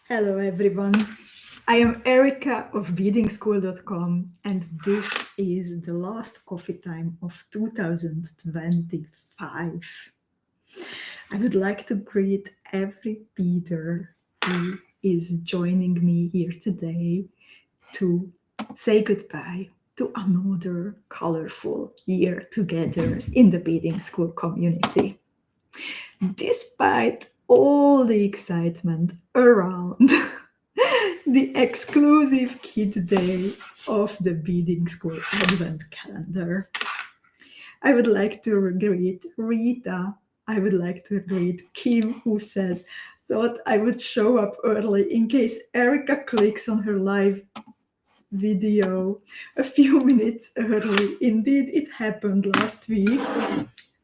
Hello everyone, I am Erika of Beadingschool.com and this is the last coffee time of 2025. I would like to greet every beader who is joining me here today to say goodbye to another colorful year together in the Beading School community. Despite all the excitement around the exclusive Kid Day of the Beading School Advent Calendar, I would like to greet Rita. I would like to greet Kim, who says, thought I would show up early in case Erika clicks on her live video a few minutes early. Indeed, it happened last week.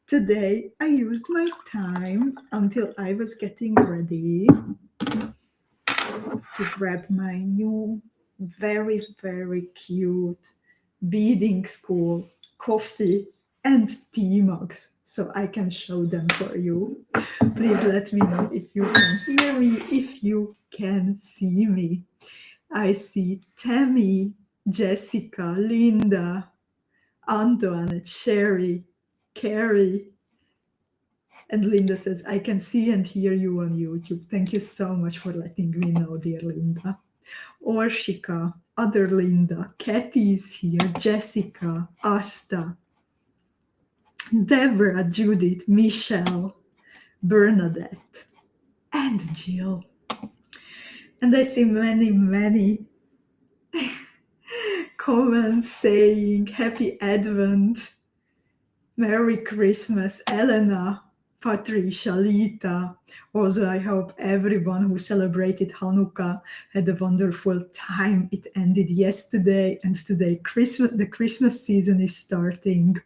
Today, I used my time until I was getting ready to grab my new, very, very cute Beading School coffee and tea mugs so I can show them for you. Please let me know if you can hear me, if you can see me. I see Tammy, Jessica, Linda, Antoinette, Sherry, Carrie, and Linda says, I can see and hear you on YouTube. Thank you so much for letting me know, dear Linda. Orshika, other Linda, Kathy is here, Jessica, Asta, Deborah, Judith, Michelle, Bernadette, and Jill. And I see many, many comments saying Happy Advent, Merry Christmas, Elena, Patricia, Lita. Also, I hope everyone who celebrated Hanukkah had a wonderful time. It ended yesterday, and today the Christmas season is starting.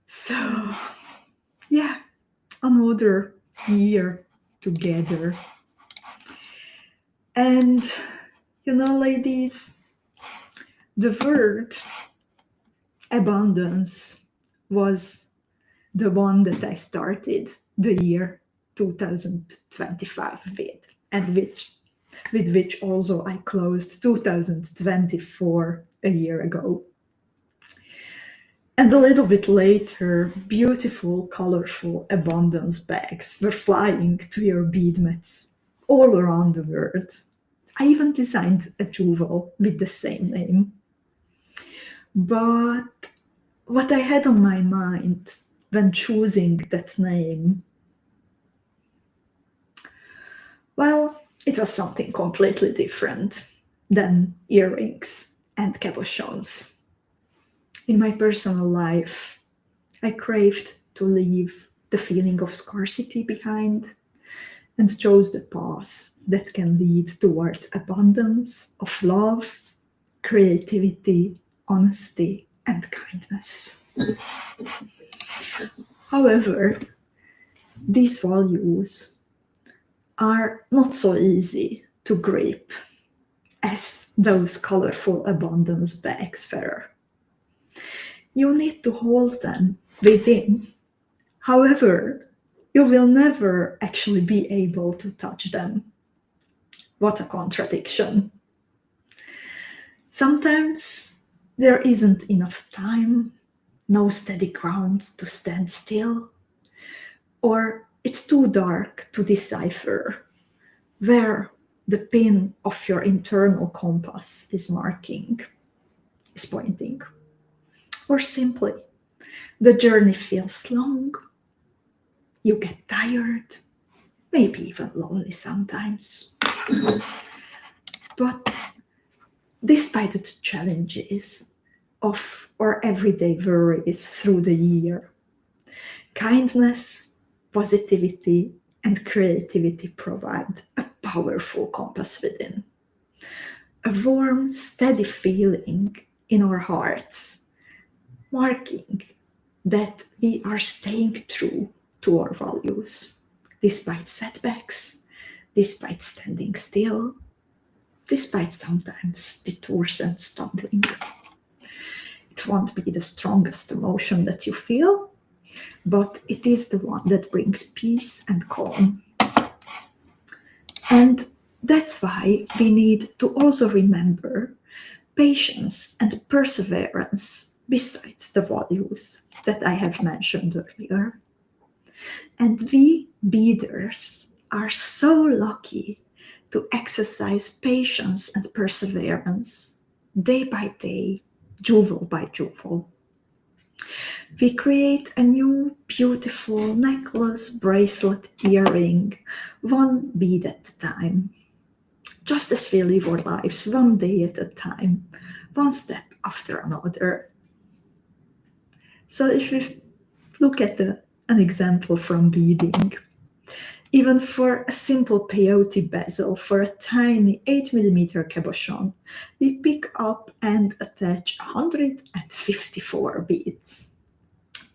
So, yeah, another year together. And, you know, ladies, the word abundance was the one that I started the year 2025 with, and with which also I closed 2024 a year ago. And a little bit later, beautiful, colorful abundance bags were flying to your bead mats all around the world. I even designed a jewel with the same name. But what I had on my mind when choosing that name, well, it was something completely different than earrings and cabochons. In my personal life, I craved to leave the feeling of scarcity behind and chose the path that can lead towards abundance of love, creativity, honesty, and kindness. However, these values are not so easy to grip as those colorful abundance bags were. You need to hold them within. However, you will never actually be able to touch them. What a contradiction. Sometimes there isn't enough time, no steady ground to stand still, or it's too dark to decipher where the pin of your internal compass is pointing. Or simply, the journey feels long, you get tired, maybe even lonely sometimes. But despite the challenges of our everyday worries through the year, kindness, positivity, and creativity provide a powerful compass within. A warm, steady feeling in our hearts, marking that we are staying true to our values, despite setbacks, despite standing still, despite sometimes detours and stumbling. It won't be the strongest emotion that you feel, but it is the one that brings peace and calm. And that's why we need to also remember patience and perseverance besides the values that I have mentioned earlier. And we beaders are so lucky to exercise patience and perseverance day by day, jewel by jewel. We create a new beautiful necklace, bracelet, earring, one bead at a time. Just as we live our lives one day at a time, one step after another. So if we look at an example from beading, even for a simple peyote bezel, for a tiny 8mm cabochon, we pick up and attach 154 beads.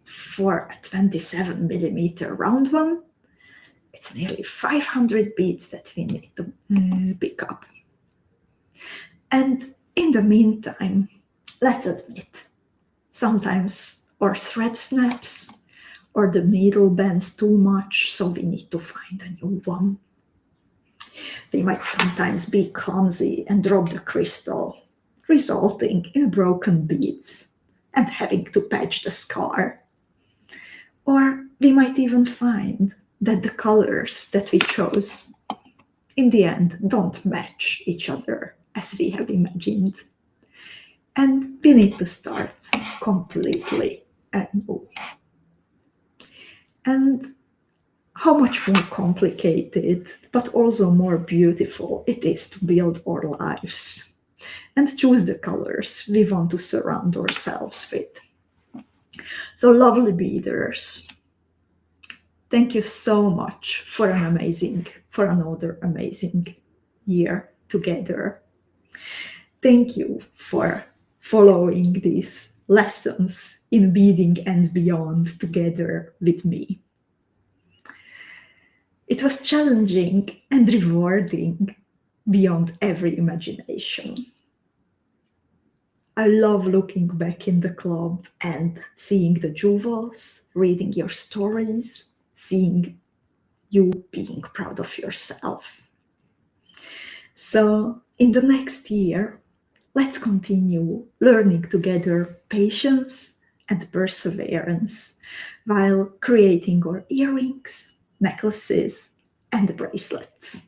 For a 27mm round one, it's nearly 500 beads that we need to pick up. And in the meantime, let's admit, sometimes our thread snaps, or the needle bends too much, so we need to find a new one. We might sometimes be clumsy and drop the crystal, resulting in broken beads and having to patch the scar. Or we might even find that the colors that we chose in the end don't match each other as we have imagined. And we need to start completely anew. And how much more complicated, but also more beautiful it is to build our lives and choose the colors we want to surround ourselves with. So lovely beaders, thank you so much for another amazing year together. Thank you for following these lessons in beading and beyond together with me. It was challenging and rewarding beyond every imagination. I love looking back in the club and seeing the jewels, reading your stories, seeing you being proud of yourself. So in the next year, let's continue learning together patience and perseverance while creating our earrings, necklaces, and bracelets.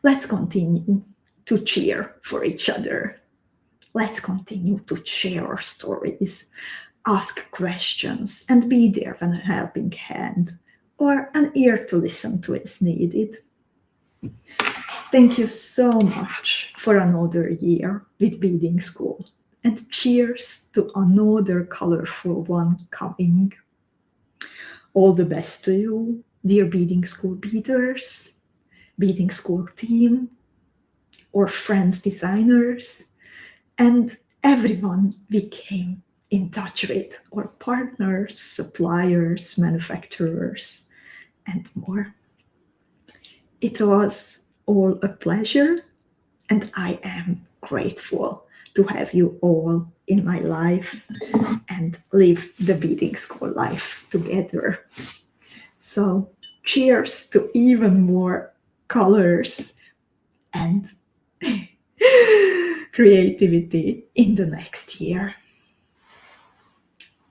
Let's continue to cheer for each other. Let's continue to share our stories, ask questions, and be there when a helping hand or an ear to listen to is needed. Thank you so much for another year with Beading School, and cheers to another colorful one coming. All the best to you, dear Beading School Beaders, Beading School Team, or friends designers, and everyone we came in touch with, or partners, suppliers, manufacturers, and more. It was all a pleasure, and I am grateful to have you all in my life and live the Beading School life together. So cheers to even more colors and creativity in the next year.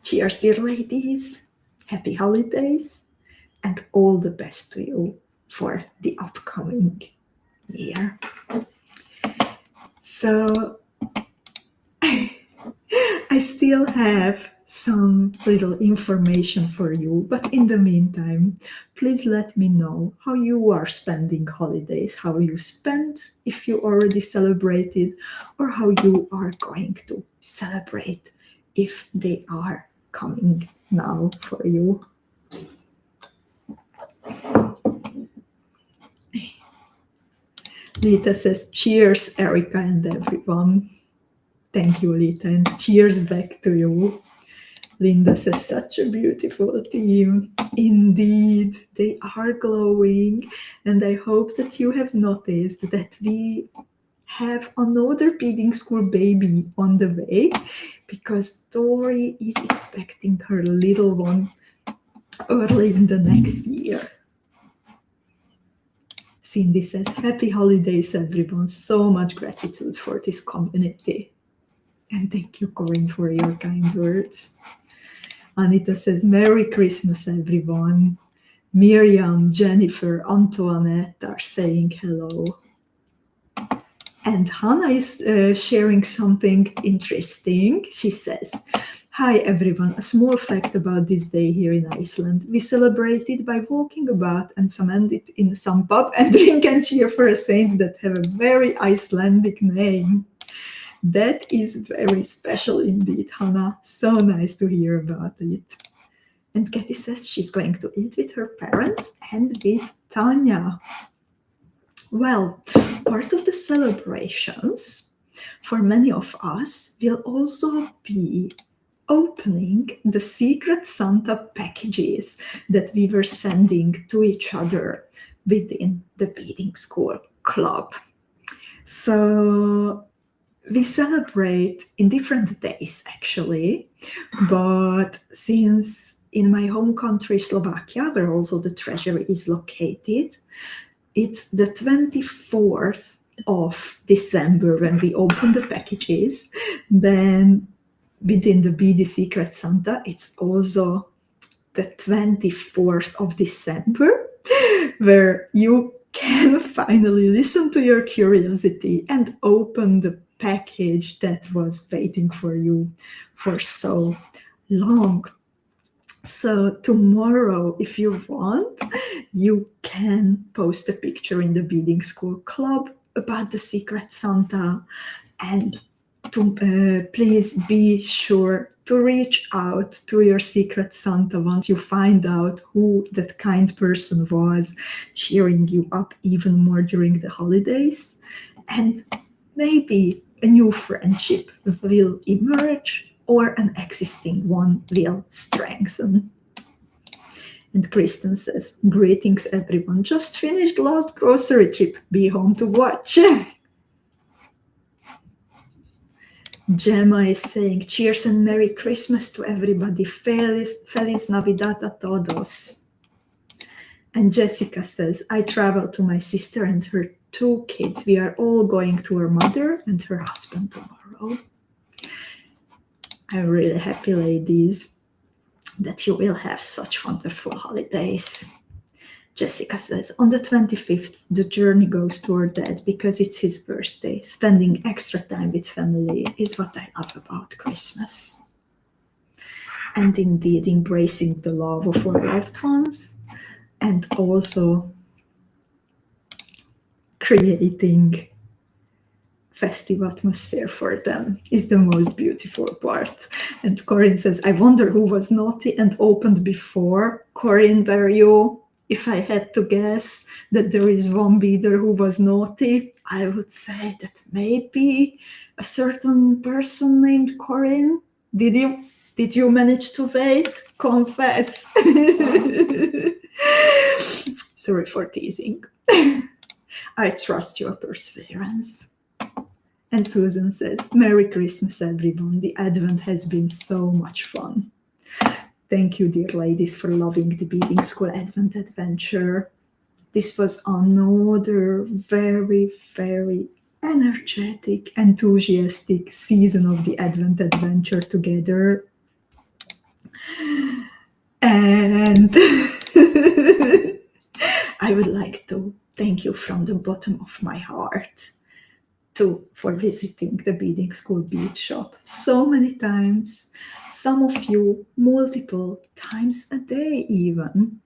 Cheers, dear ladies. Happy holidays and all the best to you for the upcoming year. So I still have some little information for you, but in the meantime, please let me know how you are spending holidays, how you spent if you already celebrated, or how you are going to celebrate if they are coming now for you. Lita says, cheers, Erika and everyone. Thank you, Lita, and cheers back to you. Linda says, such a beautiful team. Indeed, they are glowing, and I hope that you have noticed that we have another Beading School baby on the way, because Tori is expecting her little one early in the next year. Cindy says, happy holidays, everyone. So much gratitude for this community. And thank you, Corinne, for your kind words. Anita says, Merry Christmas, everyone. Miriam, Jennifer, Antoinette are saying hello. And Hannah is sharing something interesting. She says, hi everyone, a small fact about this day here in Iceland. We celebrated by walking about and some ended in some pub and drink and cheer for a saint that have a very Icelandic name. That is very special indeed, Hannah. So nice to hear about it. And Katie says she's going to eat with her parents and with Tanya. Well, part of the celebrations for many of us will also be opening the Secret Santa packages that we were sending to each other within the Beading School Club. So we celebrate in different days actually, but since in my home country Slovakia, where also the treasury is located, it's the 24th of December when we open the packages. Then within the BD Secret Santa, it's also the 24th of December, where you can finally listen to your curiosity and open the package that was waiting for you for so long. So tomorrow, if you want, you can post a picture in the Beading School Club about the Secret Santa, and to please be sure to reach out to your Secret Santa once you find out who that kind person was, cheering you up even more during the holidays. And maybe a new friendship will emerge or an existing one will strengthen. And Kristen says, greetings everyone, just finished last grocery trip, be home to watch. Gemma is saying, cheers and Merry Christmas to everybody, Feliz Navidad a todos. And Jessica says, I travel to my sister and her 2 kids. We are all going to her mother and her husband tomorrow. I'm really happy, ladies, that you will have such wonderful holidays. Jessica says, on the 25th, the journey goes to our dad because it's his birthday. Spending extra time with family is what I love about Christmas. And indeed, embracing the love of our loved ones and also creating festive atmosphere for them is the most beautiful part. And Corinne says, I wonder who was naughty and opened before. Corinne, were you? If I had to guess that there is one beader who was naughty, I would say that maybe a certain person named Corinne. Did you manage to wait? Confess. Sorry for teasing. I trust your perseverance. And Susan says, Merry Christmas, everyone. The Advent has been so much fun. Thank you, dear ladies, for loving the Beading School Advent Adventure. This was another very, very energetic, enthusiastic season of the Advent Adventure together. And I would like to thank you from the bottom of my heart for visiting the Beading School Bead Shop so many times, some of you multiple times a day even.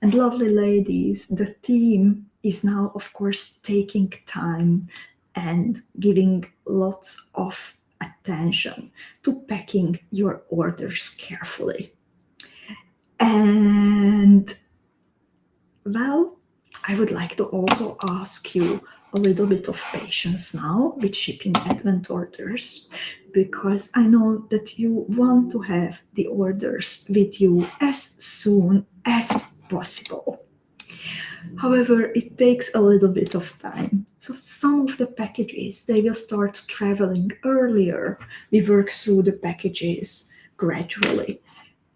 And lovely ladies, the team is now, of course, taking time and giving lots of attention to packing your orders carefully. And, well, I would like to also ask you a little bit of patience now with shipping Advent orders, because I know that you want to have the orders with you as soon as possible. However, it takes a little bit of time. So some of the packages, they will start traveling earlier. We work through the packages gradually,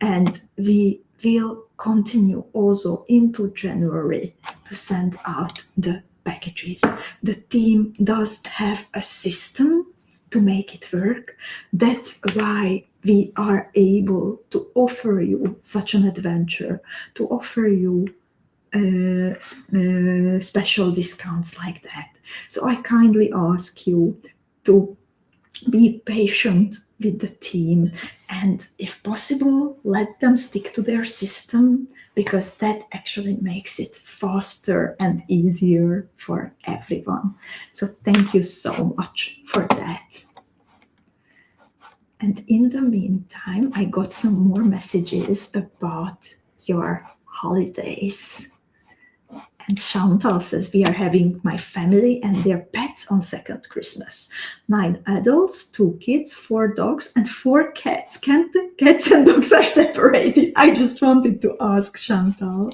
and we will continue also into January to to send out the packages. The team does have a system to make it work. That's why we are able to offer you such an adventure, to offer you special discounts like that. So I kindly ask you to be patient with the team, and if possible, let them stick to their system, because that actually makes it faster and easier for everyone. So thank you so much for that. And in the meantime, I got some more messages about your holidays. And Chantal says, we are having my family and their pets on second Christmas. 9 adults, 2 kids, 4 dogs, and 4 cats. Can't the cats and dogs are separated? I just wanted to ask Chantal,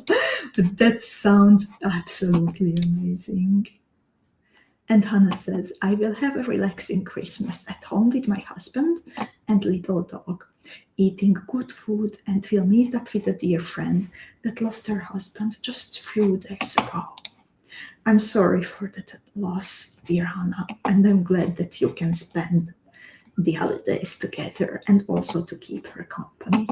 but that sounds absolutely amazing. And Hannah says, I will have a relaxing Christmas at home with my husband and little dog, eating good food, and will meet up with a dear friend that lost her husband just a few days ago. I'm sorry for that loss, dear Hannah, and I'm glad that you can spend the holidays together and also to keep her company.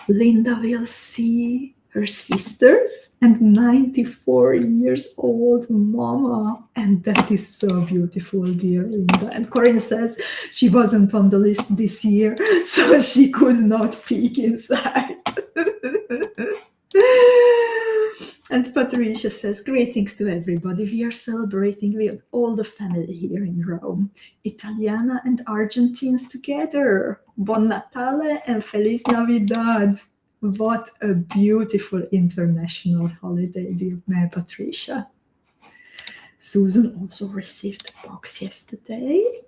Linda will see her sisters and 94 years old mama, and that is so beautiful, dear Linda. And Corinne says she wasn't on the list this year, so she could not peek inside. And Patricia says, greetings to everybody. We are celebrating with all the family here in Rome. Italiana and Argentines together. Buon Natale and Feliz Navidad. What a beautiful international holiday, dear Mary Patricia. Susan also received a box yesterday.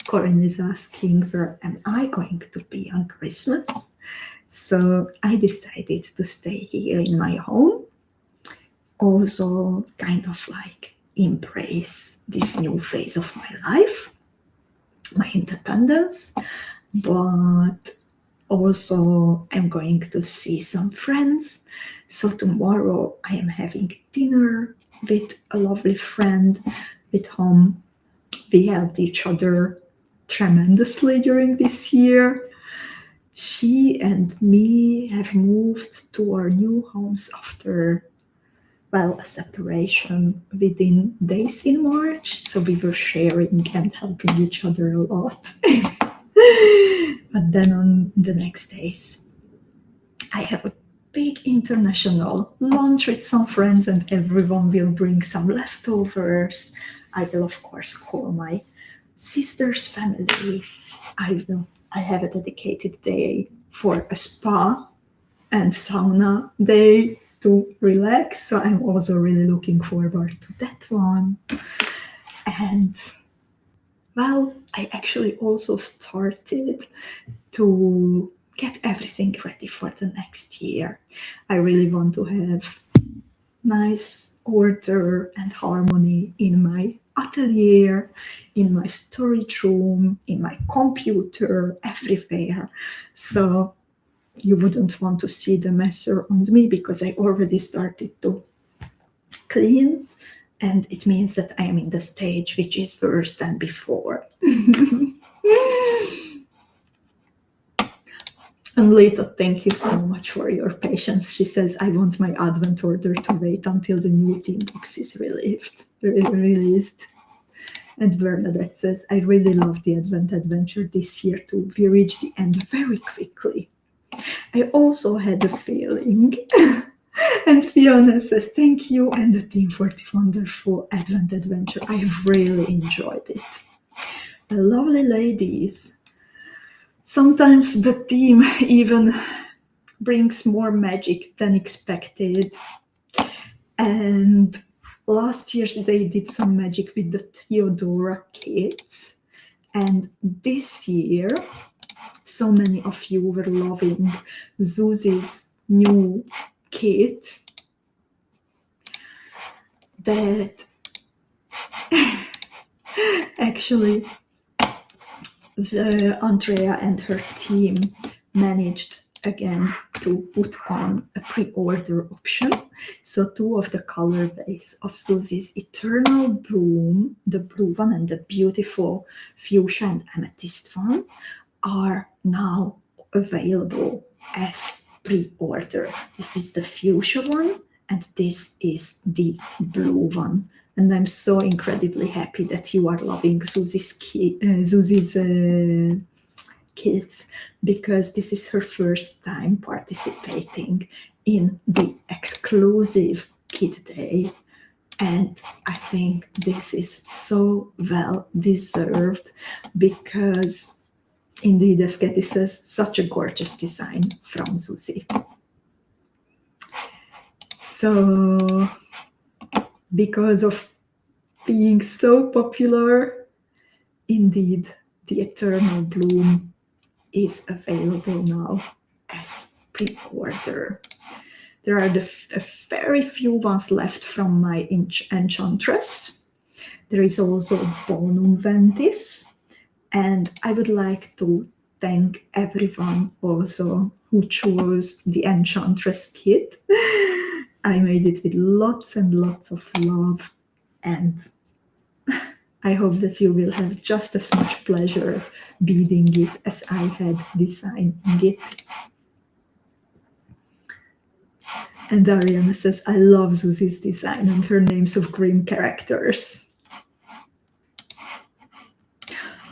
Corinne is asking, where am I going to be on Christmas? So I decided to stay here in my home. Also kind of like embrace this new phase of my life, my independence, but also I'm going to see some friends. So tomorrow I am having dinner with a lovely friend with whom we helped each other tremendously during this year. She and me have moved to our new homes after, well, a separation within days in March. So we were sharing and helping each other a lot. But then on the next days, I have a big international lunch with some friends, and everyone will bring some leftovers. I will, of course, call my sister's family. I have a dedicated day for a spa and sauna day to relax. So I'm also really looking forward to that one. And well, I actually also started to get everything ready for the next year. I really want to have nice order and harmony in my atelier, in my storage room, in my computer, everywhere. So you wouldn't want to see the mess around me, because I already started to clean, and it means that I am in the stage which is worse than before. And Lita, thank you so much for your patience. She says, I want my Advent order to wait until the new team box is released. And Bernadette says, I really love the Advent adventure this year too. We reached the end very quickly. I also had a feeling. And Fiona says, thank you and the team for the wonderful Advent adventure. I really enjoyed it. The lovely ladies. Sometimes the team even brings more magic than expected. And last year they did some magic with the Theodora kids. And this year, so many of you were loving Zuzi's new kit that actually Andrea and her team managed again to put on a pre-order option. So 2 of the colorways of Susie's Eternal Bloom, the blue one, and the beautiful fuchsia and amethyst one, are now available as pre-order. This is the fuchsia one, and this is the blue one. And I'm so incredibly happy that you are loving Susie's kits, because this is her first time participating in the exclusive Kit Day. And I think this is so well deserved, because indeed, as Katie says, such a gorgeous design from Susie. So, because of being so popular, indeed, the Eternal Bloom is available now as pre-order. There are a very few ones left from my Enchantress. There is also Bonum Ventis, and I would like to thank everyone also who chose the Enchantress kit. I made it with lots and lots of love, and I hope that you will have just as much pleasure beading it as I had designing it. And Ariana says, I love Susie's design and her names of grim characters.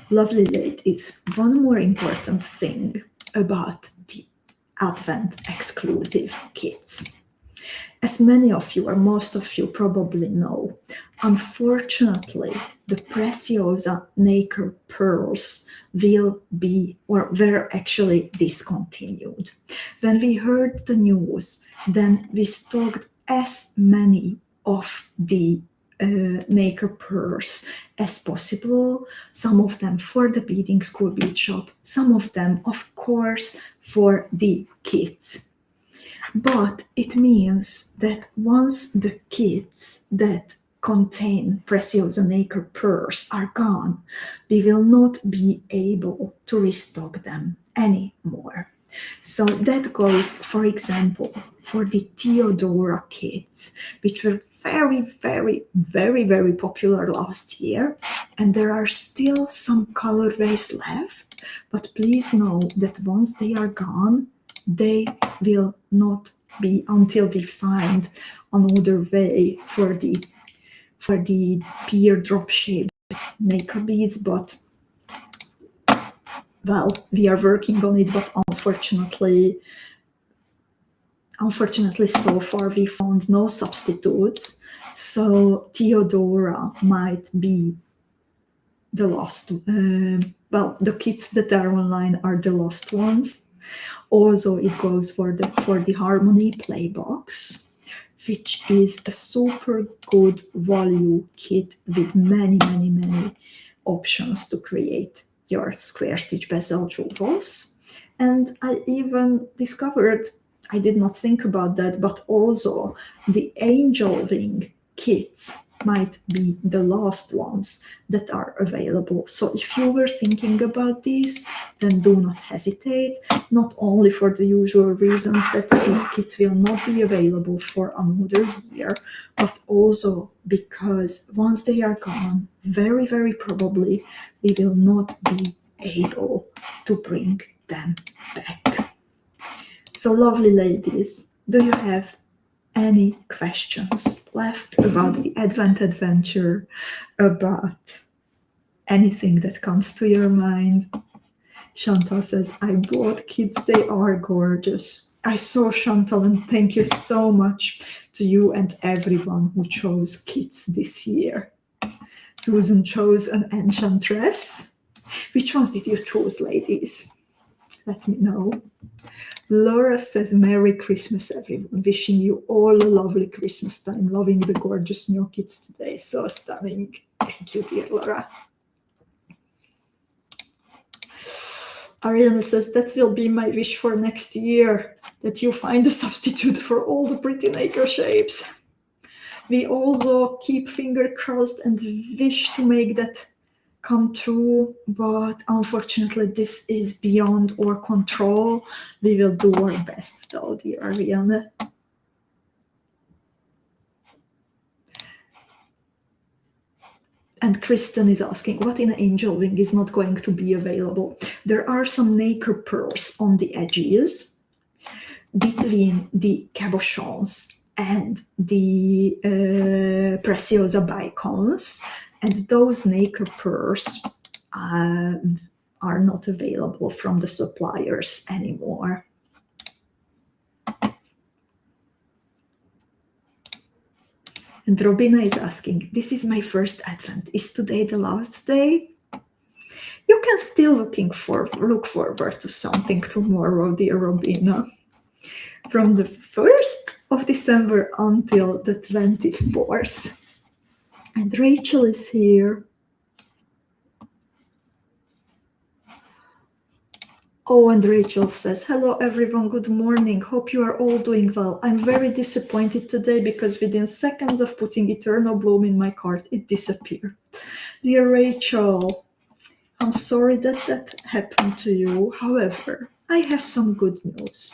Lovely ladies, one more important thing about the Advent exclusive kits. As many of you, or most of you probably know, unfortunately, the Preciosa Nacre pearls will be, or were actually discontinued. When we heard the news, then we stocked as many of the nacre pearls as possible, some of them for the Beadingschool Bead Shop, some of them, of course, for the kits. But it means that once the kits that contain Preciosa Nacre pearls are gone, we will not be able to restock them anymore. So that goes, for example, for the Theodora kits, which were very, very, very, very popular last year. And there are still some colorways left, but please know that once they are gone, they will not be until we find another way for the pear drop shaped nacre beads. But well, we are working on it, but unfortunately so far we found no substitutes. So Theodora might be the last. Well, the kits that are online are the last ones. Also, it goes for the Harmony Playbox, which is a super good value kit with many, many, many options to create your square stitch bezel jewels. And I even discovered, I did not think about that, but also the Angel Wing kits might be the last ones that are available. So if you were thinking about these, then do not hesitate, not only for the usual reasons that these kits will not be available for another year, but also because once they are gone, very, very probably we will not be able to bring them back. So lovely ladies, do you have any questions left about the Advent adventure, about anything that comes to your mind? Chantal says, I bought kits, they are gorgeous. I saw, Chantal, and thank you so much to you and everyone who chose kits this year. Susan chose an Enchantress. Which ones did you choose, ladies? Let me know. Laura says, Merry Christmas, everyone. Wishing you all a lovely Christmas time. Loving the gorgeous new kits today. So stunning. Thank you, dear Laura. Ariana says, that will be my wish for next year, that you find a substitute for all the pretty nacre shapes. We also keep finger crossed and wish to make that come true, but unfortunately this is beyond our control. We will do our best though, dear Ariane. And Kristen is asking, what in Angel Wing is not going to be available? There are some nacre pearls on the edges between the cabochons and the Preciosa bicons, and those nacre pearls are not available from the suppliers anymore. And Robina is asking, this is my first Advent. Is today the last day? You can still look forward to something tomorrow, dear Robina. From the 1st of December until the 24th. And Rachel is here. Oh, and Rachel says, hello everyone, good morning. Hope you are all doing well. I'm very disappointed today because within seconds of putting Eternal Bloom in my cart, it disappeared. Dear Rachel, I'm sorry that happened to you. However, I have some good news.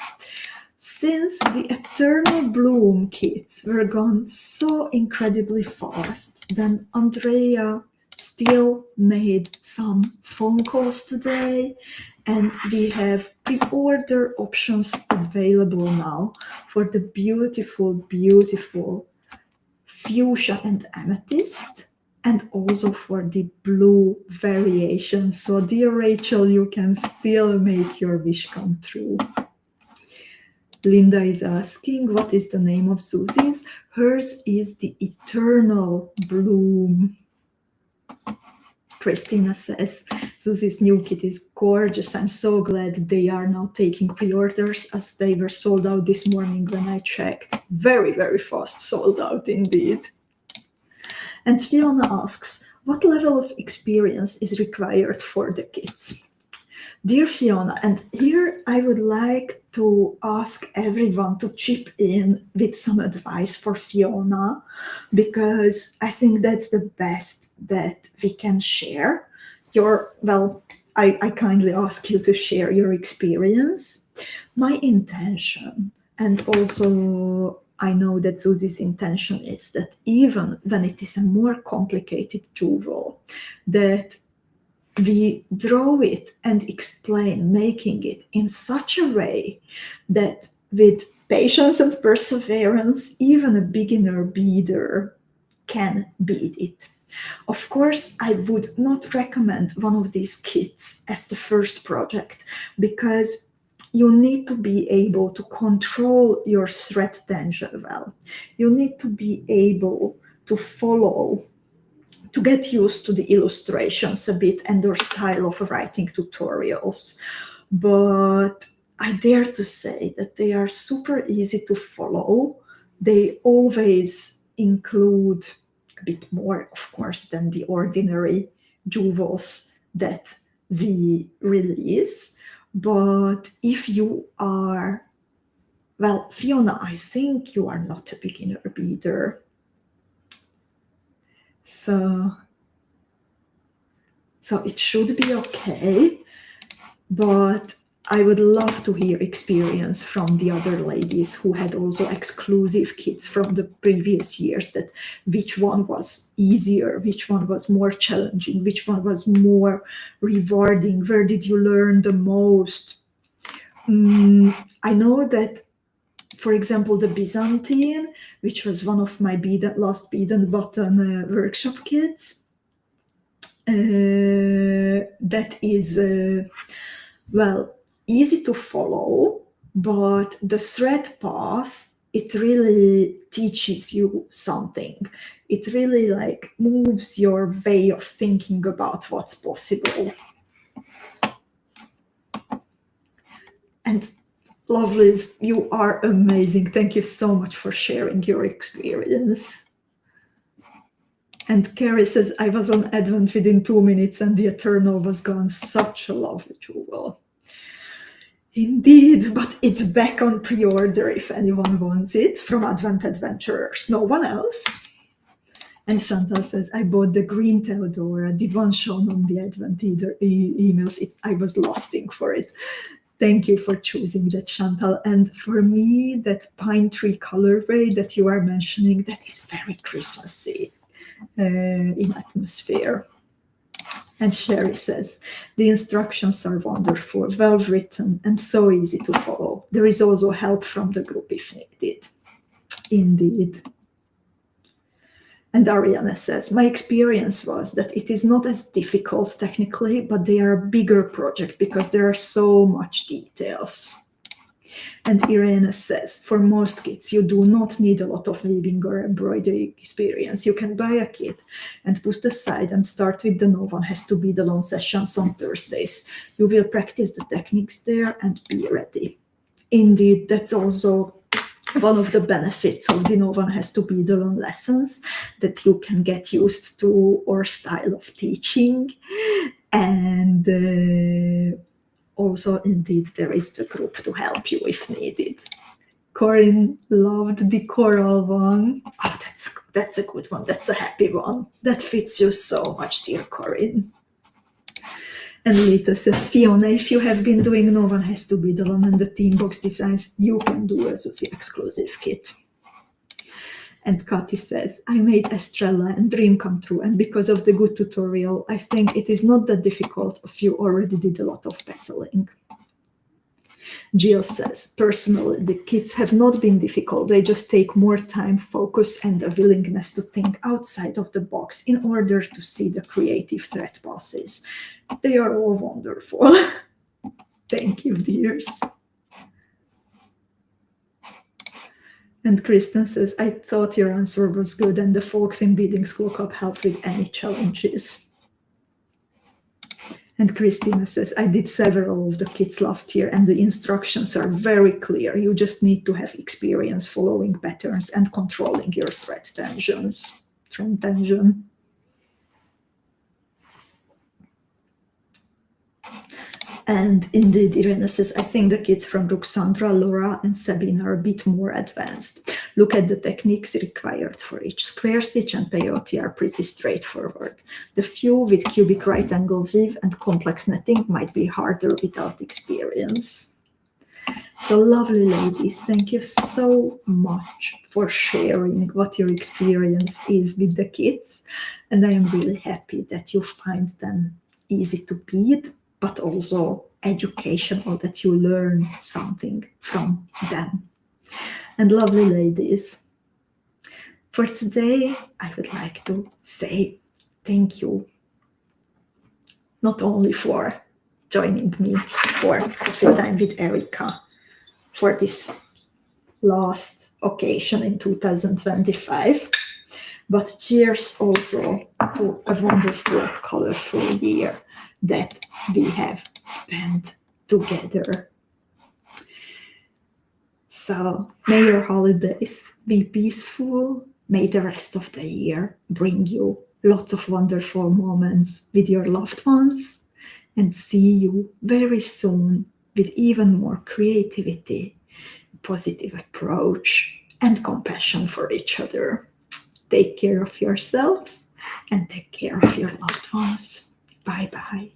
Since the Eternal Bloom kits were gone so incredibly fast, then Andrea still made some phone calls today, and we have pre-order options available now for the beautiful, beautiful fuchsia and amethyst, and also for the blue variation. So dear Rachel, you can still make your wish come true. Linda is asking, what is the name of Susie's? Hers is the Eternal Bloom. Christina says, Susie's new kit is gorgeous. I'm so glad they are now taking pre-orders, as they were sold out this morning when I checked. Very, very fast sold out indeed. And Fiona asks, what level of experience is required for the kits? Dear Fiona, and here I would like to ask everyone to chip in with some advice for Fiona, because I think that's the best that we can share. I kindly ask you to share your experience. My intention, and also I know that Susie's intention, is that even when it is a more complicated jewel, that we draw it and explain, making it in such a way that with patience and perseverance, even a beginner beader can bead it. Of course, I would not recommend one of these kits as the first project, because you need to be able to control your thread tension well. You need to be able to follow, to get used to the illustrations a bit and their style of writing tutorials. But I dare to say that they are super easy to follow. They always include a bit more, of course, than the ordinary jewels that we release. But if you are, well, Fiona, I think you are not a beginner beader. So it should be okay, but I would love to hear experience from the other ladies who had also exclusive kits from the previous years, that which one was easier, which one was more challenging, which one was more rewarding, where did you learn the most? I know that, for example, the Byzantine, which was one of my last bead and button workshop kits, that is, well, easy to follow, but the thread path, it really teaches you something. It really moves your way of thinking about what's possible. And Lovelies, you are amazing. Thank you so much for sharing your experience. And Carrie says, I was on Advent within 2 minutes and the Eternal was gone. Such a lovely jewel. Indeed, but it's back on pre-order if anyone wants it, from Advent Adventurers. No one else? And Chantal says, I bought the green Theodora, the one shown on the Advent emails. I was lusting for it. Thank you for choosing that, Chantal. And for me, that pine tree colorway that you are mentioning, that is very Christmassy in atmosphere. And Sherry says, the instructions are wonderful, well written, and so easy to follow. There is also help from the group if needed. Indeed. And Ariana says, my experience was that it is not as difficult technically, but they are a bigger project because there are so much details. And Irena says, for most kits, you do not need a lot of weaving or embroidery experience. You can buy a kit and put aside and start with the No One Has to Be Alone sessions on Thursdays. You will practice the techniques there and be ready. Indeed, that's also one of the benefits of the No One Has to Be Alone lessons, that you can get used to our style of teaching. And also, indeed, there is the group to help you if needed. Corinne loved the coral one. Oh, that's a good one. That's a happy one. That fits you so much, dear Corinne. And Lita says, Fiona, if you have been doing No One Has to Be Alone and the team box designs, you can do a Susie exclusive kit. And Kati says, I made Estrella and Dream Come True, and because of the good tutorial, I think it is not that difficult if you already did a lot of bezzeling. Jill says, personally, the kits have not been difficult. They just take more time, focus, and a willingness to think outside of the box in order to see the creative thread passes. They are all wonderful. Thank you, dears. And Kristen says, I thought your answer was good and the folks in Beadingschool Club help with any challenges. And Christina says, I did several of the kits last year and the instructions are very clear. You just need to have experience following patterns and controlling your thread tension. And indeed, Irena says, I think the kits from Ruxandra, Laura, and Sabine are a bit more advanced. Look at the techniques required for each. Square stitch and peyote are pretty straightforward. The few with cubic right angle weave and complex netting might be harder without experience. So lovely ladies, thank you so much for sharing what your experience is with the kits. And I am really happy that you find them easy to bead, but also educational, that you learn something from them. And lovely ladies, for today, I would like to say thank you, not only for joining me for Coffee Time with Erika for this last occasion in 2025, but cheers also to a wonderful, colorful year that we have spent together. So may your holidays be peaceful. May the rest of the year bring you lots of wonderful moments with your loved ones, and see you very soon with even more creativity, positive approach, and compassion for each other. Take care of yourselves and take care of your loved ones. Bye-bye.